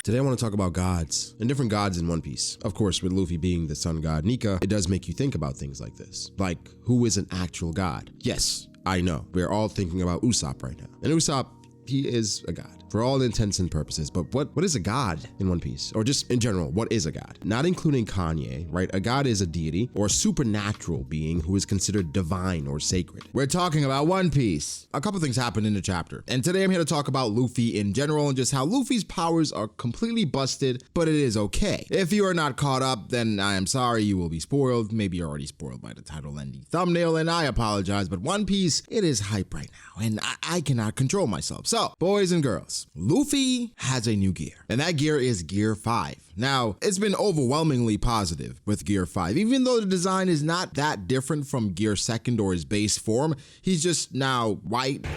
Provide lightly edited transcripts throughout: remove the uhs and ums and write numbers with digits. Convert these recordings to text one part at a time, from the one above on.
Today I want to talk about gods and different gods in One Piece. Of course, with Luffy being the sun god Nika, it does make you think about things like this. Like, who is an actual god? Yes, I know. We're all thinking about Usopp right now. And Usopp, he is a god for all intents and purposes. But what is a god in One Piece? Or just in general, what is a god? Not including Kanye, right? A god is a deity or a supernatural being who is considered divine or sacred. We're talking about One Piece. A couple things happened in the chapter. And today I'm here to talk about Luffy in general and just how Luffy's powers are completely busted, but it is okay. If you are not caught up, then I am sorry, you will be spoiled. Maybe you're already spoiled by the title and the thumbnail, and I apologize, but One Piece, it is hype right now, and I cannot control myself. So, boys and girls, Luffy has a new gear, and that gear is Gear 5. Now, it's been overwhelmingly positive with Gear 5. Even though the design is not that different from Gear 2nd or his base form, he's just now white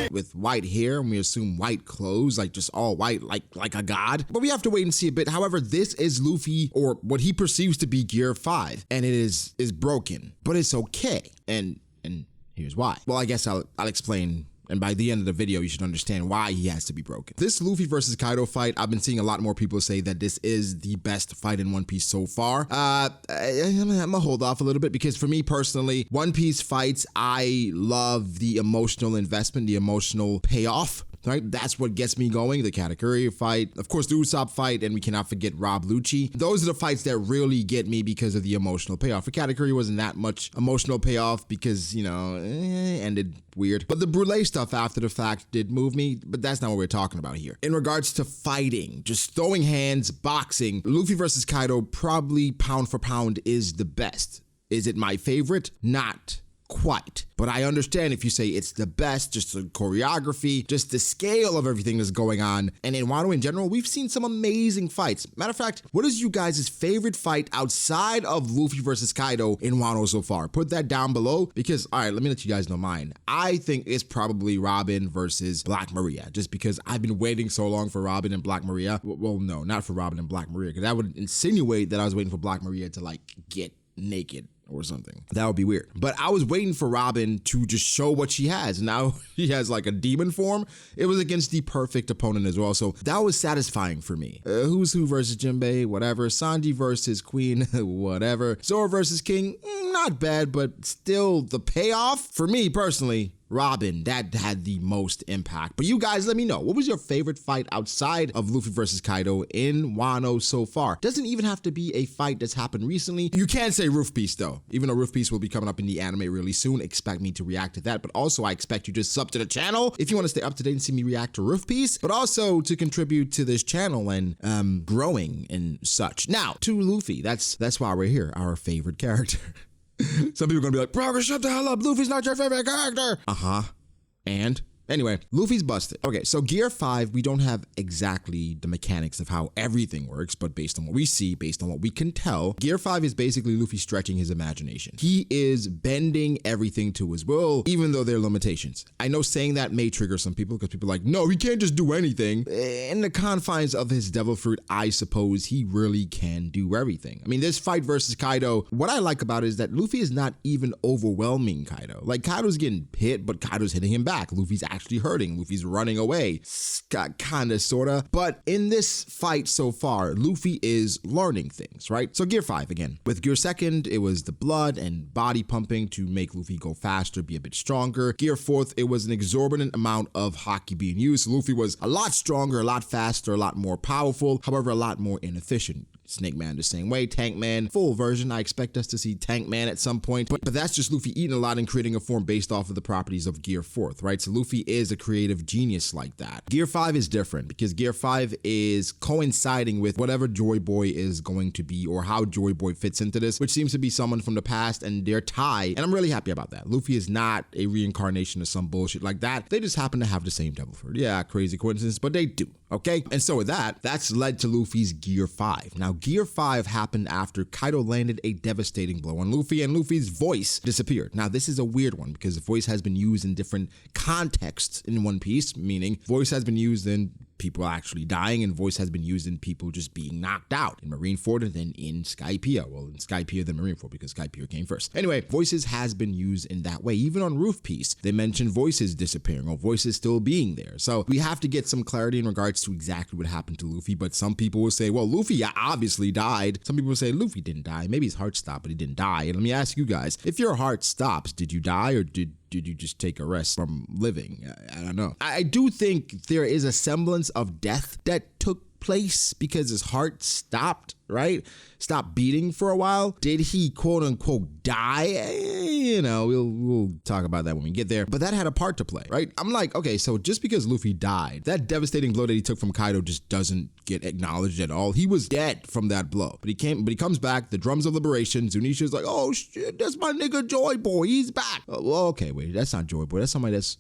with white hair, and we assume white clothes, like just all white, like a god. But we have to wait and see a bit. However, this is Luffy, or what he perceives to be Gear 5, and it is broken, but it's okay. And here's why. Well, I guess I'll explain. And by the end of the video, you should understand why he has to be broken. This Luffy versus Kaido fight, I've been seeing a lot more people say that this is the best fight in One Piece so far. I'm gonna hold off a little bit because for me personally, One Piece fights, I love the emotional investment, the emotional payoff. Right? That's what gets me going. The Katakuri fight, of course, the Usopp fight, and we cannot forget Rob Lucci. Those are the fights that really get me because of the emotional payoff. For Katakuri, wasn't that much emotional payoff because, you know, ended weird. But the Brûlé stuff after the fact did move me, but that's not what we're talking about here. In regards to fighting, just throwing hands, boxing, Luffy versus Kaido probably pound for pound is the best. Is it my favorite? Not quite. But I understand if you say it's the best, just the choreography, just the scale of everything that's going on. And in Wano in general, we've seen some amazing fights. Matter of fact, what is you guys' favorite fight outside of Luffy versus Kaido in Wano so far? Put that down below because, all right, let me let you guys know mine. I think it's probably Robin versus Black Maria, just because I've been waiting so long for Robin and Black Maria. Well, no, not for Robin and Black Maria, because that would insinuate that I was waiting for Black Maria to like get naked or something. That would be weird. But I was waiting for Robin to just show what she has. Now she has like a demon form. It was against the perfect opponent as well. So that was satisfying for me. Who's who versus Jinbei, whatever. Sanji versus Queen, whatever. Zoro versus King, not bad, but still the payoff for me personally, Robin, that had the most impact. But you guys, let me know, what was your favorite fight outside of Luffy versus Kaido in Wano so far? Doesn't even have to be a fight that's happened recently. You can say Roof Piece though. Even though Roof Piece will be coming up in the anime really soon, expect me to react to that. But also I expect you to sub to the channel if you want to stay up to date and see me react to Roof Piece, but also to contribute to this channel and growing and such. Now, to Luffy, that's why we're here, our favorite character. Some people are gonna be like, bro, shut the hell up. Luffy's not your favorite character. And anyway, Luffy's busted. Okay, so Gear 5, we don't have exactly the mechanics of how everything works, but based on what we see, based on what we can tell, Gear 5 is basically Luffy stretching his imagination. He is bending everything to his will, even though there are limitations. I know saying that may trigger some people because people are like, no, he can't just do anything. In the confines of his devil fruit, I suppose he really can do everything. I mean, this fight versus Kaido, what I like about it is that Luffy is not even overwhelming Kaido. Like, Kaido's getting hit, but Kaido's hitting him back. Luffy's actually hurting. Luffy's running away. Kinda, sorta. But in this fight so far, Luffy is learning things, right? So Gear 5 again. With Gear 2nd, it was the blood and body pumping to make Luffy go faster, be a bit stronger. Gear 4th, it was an exorbitant amount of Haki being used. Luffy was a lot stronger, a lot faster, a lot more powerful, however, a lot more inefficient. Snake Man the same way, Tank Man, full version. I expect us to see Tank Man at some point, but that's just Luffy eating a lot and creating a form based off of the properties of Gear 4th, right? So Luffy is a creative genius like that. Gear 5 is different because Gear 5 is coinciding with whatever Joy Boy is going to be or how Joy Boy fits into this, which seems to be someone from the past and their tie, and I'm really happy about that. Luffy is not a reincarnation of some bullshit like that. They just happen to have the same devil fruit. Yeah, crazy coincidence, but they do, okay? And so with that, that's led to Luffy's Gear 5. Now, Gear 5 happened after Kaido landed a devastating blow on Luffy and Luffy's voice disappeared. Now, this is a weird one because the voice has been used in different contexts in One Piece, meaning voice has been used in people actually dying, and voice has been used in people just being knocked out in Marineford and then in Skypiea. Well, in Skypiea then Marineford, because Skypiea came first. Anyway, voices has been used in that way. Even on Roof Piece, they mention voices disappearing or voices still being there. So we have to get some clarity in regards to exactly what happened to Luffy. But some people will say, well, Luffy obviously died. Some people will say Luffy didn't die. Maybe his heart stopped, but he didn't die. And let me ask you guys, if your heart stops, did you die, or did you just take a rest from living? I don't know. I do think there is a semblance of death that took place because his heart stopped, right? Stopped beating for a while. Did he quote unquote die? You know, we'll talk about that when we get there. But that had a part to play, right? I'm like, okay, so just because Luffy died, that devastating blow that he took from Kaido just doesn't get acknowledged at all. He was dead from that blow. But he comes back, the drums of liberation. Zunisha's like, oh shit, that's my nigga Joy Boy. He's back. Well, okay, wait, that's not Joy Boy. That's somebody that's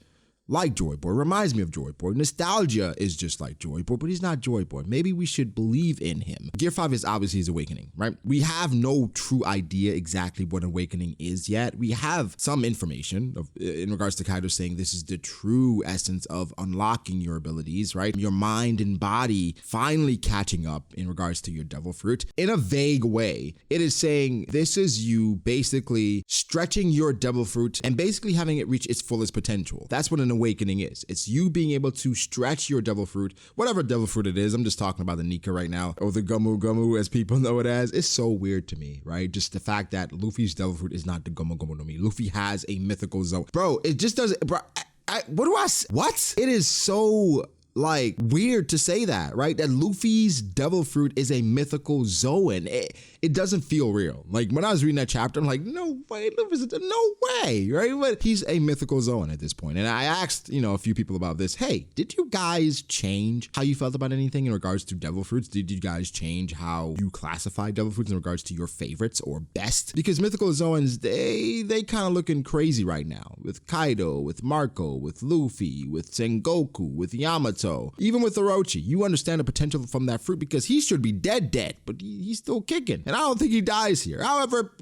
like Joy Boy, reminds me of Joy Boy. Nostalgia is just like Joy Boy, but he's not Joy Boy. Maybe we should believe in him. Gear 5 is obviously his awakening, right? We have no true idea exactly what awakening is yet. We have some information in regards to Kaido saying this is the true essence of unlocking your abilities, right? Your mind and body finally catching up in regards to your devil fruit. In a vague way, it is saying this is you basically stretching your devil fruit and basically having it reach its fullest potential. That's what an awakening is. It's you being able to stretch your devil fruit, whatever devil fruit it is. I'm just talking about the Nika right now, or the Gumu Gumu as people know it as. It's so weird to me, right? Just the fact that Luffy's devil fruit is not the Gumu Gumu no Mi. Luffy has a mythical zone. Bro, it just doesn't, bro, what? It is so like weird to say that, right? That Luffy's devil fruit is a mythical Zoan. It doesn't feel real. Like when I was reading that chapter, I'm like, no way, Luffy's no way, right? But he's a mythical Zoan at this point. And I asked, a few people about this. Hey, did you guys change how you felt about anything in regards to devil fruits? Did you guys change how you classify devil fruits in regards to your favorites or best? Because mythical Zoans, they kind of looking crazy right now with Kaido, with Marco, with Luffy, with Sengoku, with Yamato, even with Orochi. You understand the potential from that fruit because he should be dead, but he's still kicking. And I don't think he dies here. However,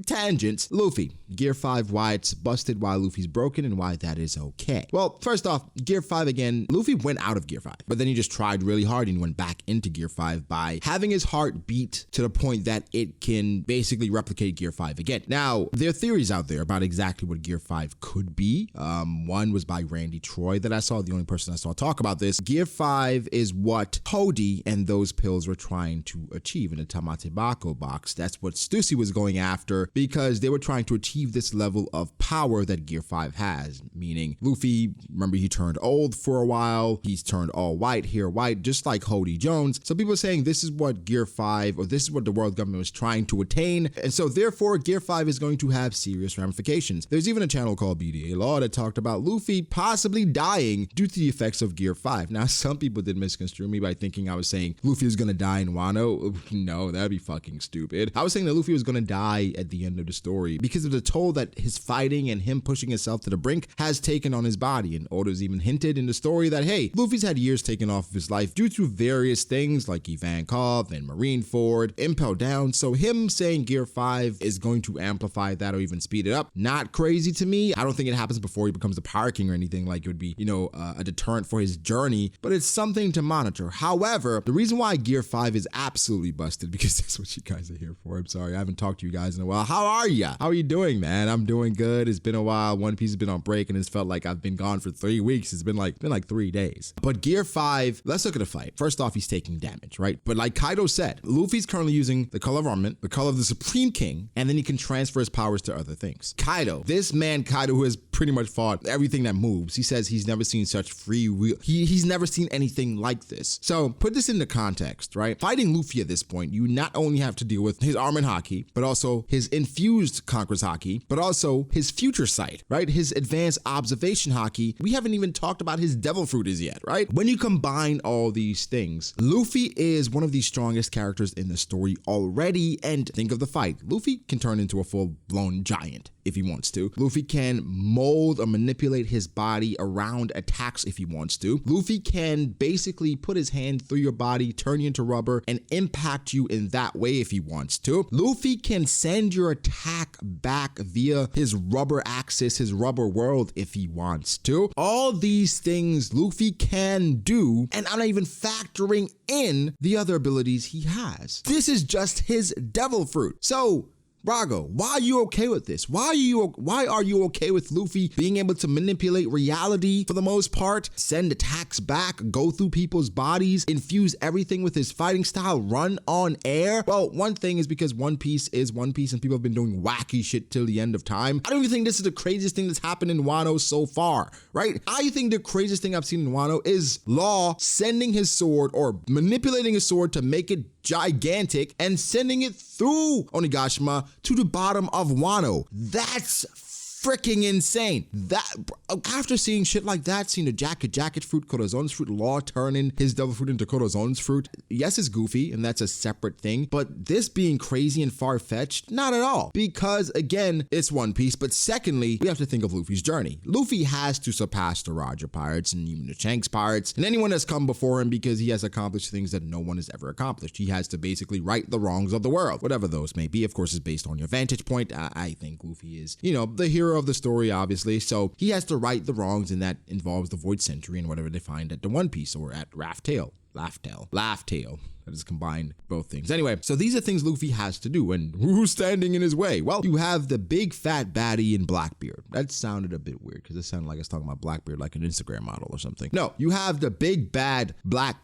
tangents. Luffy, Gear 5, why it's busted, why Luffy's broken, and why that is okay. Well, first off, Gear 5 again, Luffy went out of Gear 5, but then he just tried really hard and went back into Gear 5 by having his heart beat to the point that it can basically replicate Gear 5 again. Now, there are theories out there about exactly what Gear 5 could be. One was by Randy Troy that I saw, the only person I saw talk about this. Gear 5 is what Hody and those pills were trying to achieve in the Tamatebako box. That's what Stussy was going after because they were trying to achieve this level of power that Gear 5 has, meaning Luffy, remember he turned old for a while, he's turned all white, hair white, just like Hody Jones. So people are saying this is what Gear 5, or this is what the world government was trying to attain, and so therefore Gear 5 is going to have serious ramifications. There's even a channel called B.D.A. Law that talked about Luffy possibly dying due to the effects of Gear 5. Now, some people did misconstrue me by thinking I was saying Luffy was gonna die in Wano. No, that'd be fucking stupid. I was saying that Luffy was gonna die at the end of the story because of the toll that his fighting and him pushing himself to the brink has taken on his body. And Oda's even hinted in the story that, hey, Luffy's had years taken off of his life due to various things like Ivankov and Marineford, Impel Down. So him saying Gear 5 is going to amplify that or even speed it up, not crazy to me. I don't think it happens before he becomes a Power King or anything like it would be, a deterrent for his journey, but it's something to monitor. However, the reason why Gear 5 is absolutely busted, because that's what you guys are here for. I'm sorry, I haven't talked to you guys in a while. How are ya? How are you doing, man? I'm doing good. It's been a while. One Piece has been on break and it's felt like I've been gone for 3 weeks. It's been like 3 days. But Gear 5, let's look at the fight. First off, he's taking damage, right? But like Kaido said, Luffy's currently using the color of armament, the color of the Supreme King, and then he can transfer his powers to other things. Kaido, this man Kaido who has pretty much fought everything that moves, he says he's never seen such free will. He's never seen anything like this. So put this into context, right? Fighting Luffy at this point, you not only have to deal with his armament haki, but also his infused Conqueror's haki, but also his future sight, right? His advanced observation haki. We haven't even talked about his devil fruit as yet, right? When you combine all these things, Luffy is one of the strongest characters in the story already. And think of the fight. Luffy can turn into a full-blown giant if he wants to. Luffy can mold or manipulate his body around attacks if he wants to. Luffy can basically put his hand through your body, turn you into rubber, and impact you in that way if he wants to. Luffy can send your attack back via his rubber axis, his rubber world if he wants to. All these things Luffy can do, and I'm not even factoring in the other abilities he has. This is just his devil fruit. So, Brago, why are you okay with this? Why are you okay with Luffy being able to manipulate reality for the most part, send attacks back, go through people's bodies, infuse everything with his fighting style, run on air? Well, one thing is because One Piece is One Piece and people have been doing wacky shit till the end of time. I don't even think this is the craziest thing that's happened in Wano so far, right? I think the craziest thing I've seen in Wano is Law sending his sword or manipulating his sword to make it gigantic and sending it through Onigashima to the bottom of Wano. That's freaking insane. That after seeing shit like that, seeing the jacket fruit, Corazon's fruit, Law turning his devil fruit into Corazon's fruit, yes, it's goofy and that's a separate thing, but this being crazy and far-fetched, not at all. Because again, it's One Piece, but secondly, we have to think of Luffy's journey. Luffy has to surpass the Roger pirates and even the Shanks pirates and anyone that's come before him because he has accomplished things that no one has ever accomplished. He has to basically right the wrongs of the world, whatever those may be. Of course, it's based on your vantage point. I think Luffy is, the hero of the story, obviously, so he has to right the wrongs, and that involves the Void Century and whatever they find at the One Piece or at Laugh Tale. That is combined both things. Anyway, so these are things Luffy has to do, and who's standing in his way? Well, you have the big fat baddie in Blackbeard. That sounded a bit weird because it sounded like I was talking about Blackbeard like an Instagram model or something. No, you have the big bad Blackbeard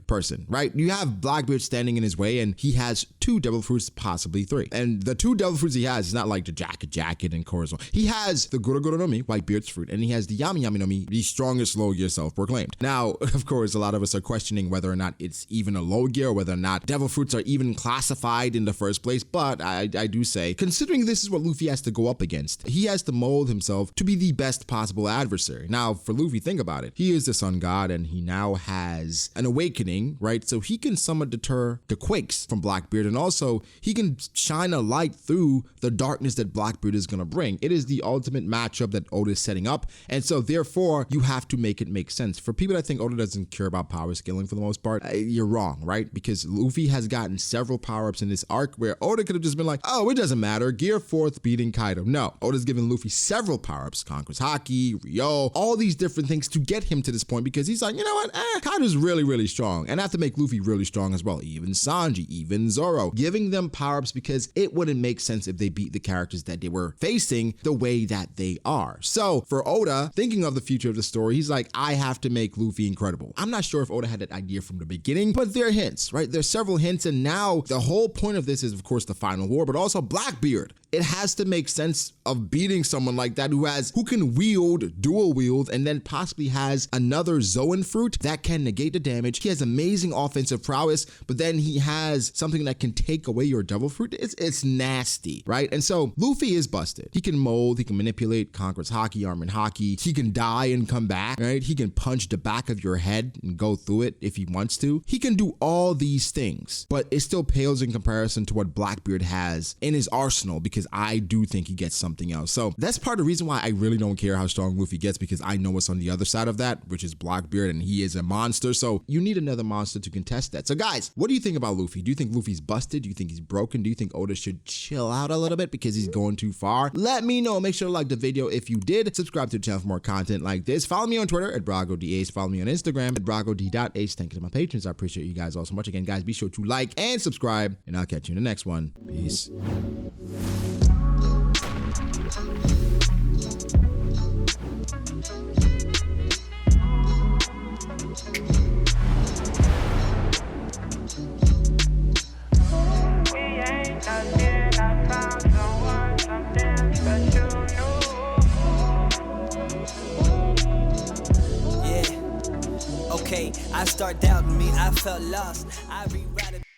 person, right? You have Blackbeard standing in his way, and he has 2 devil fruits, possibly 3. And the 2 devil fruits he has is not like the jacket and Corazon. He has the Goro Goro no Mi, Whitebeard's fruit, and he has the Yami Yami no Mi, the strongest Logia self-proclaimed. Now, of course, a lot of us are questioning whether or not it's even a Logia or whether or not devil fruits are even classified in the first place, but I do say, considering this is what Luffy has to go up against, he has to mold himself to be the best possible adversary. Now, for Luffy, think about it. He is the sun god, and he now has an awakening, right? So he can somewhat deter the quakes from Blackbeard, and also he can shine a light through the darkness that Blackbeard is going to bring. It is the ultimate matchup that Oda is setting up, and so therefore you have to make it make sense. For people that think Oda doesn't care about power scaling for the most part, you're wrong, right? Because Luffy has gotten several power-ups in this arc where Oda could have just been like, oh, it doesn't matter, Gear 4th beating Kaido. No, Oda's given Luffy several power-ups, conquers Haki, Ryo, all these different things to get him to this point because he's like, you know what, Kaido's really, really strong. And I have to make Luffy really strong as well. Even Sanji, even Zoro, giving them power-ups because it wouldn't make sense if they beat the characters that they were facing the way that they are. So for Oda, thinking of the future of the story, he's like, I have to make Luffy incredible. I'm not sure if Oda had that idea from the beginning, but there are hints, right? There's several hints, and now the whole point of this is, of course, the final war, but also Blackbeard. It has to make sense of beating someone like that who can wield, dual wield, and then possibly has another Zoan fruit that can negate the damage. He has amazing offensive prowess, but then he has something that can take away your devil fruit. It's nasty, right? And so Luffy is busted. He can mold, he can manipulate, conquers Haki, armor and Haki. He can die and come back, right? He can punch the back of your head and go through it if he wants to. He can do all these things, but it still pales in comparison to what Blackbeard has in his arsenal, because I do think he gets something else. So that's part of the reason why I really don't care how strong Luffy gets, because I know what's on the other side of that, which is Blackbeard, and he is a monster. So you need another monster to contest that. So guys, what do you think about Luffy? Do you think Luffy's busted? Do you think he's broken? Do you think Oda should chill out a little bit because he's going too far? Let me know. Make sure to like the video if you did. Subscribe to the channel for more content like this. Follow me on Twitter at BragoDAce. Follow me on Instagram at BragoD.Ace. Thank you to my patrons. I appreciate you guys all so much. Again, guys, be sure to like and subscribe, and I'll catch you in the next one. Peace. I start doubting me, I felt lost. I rewrite it.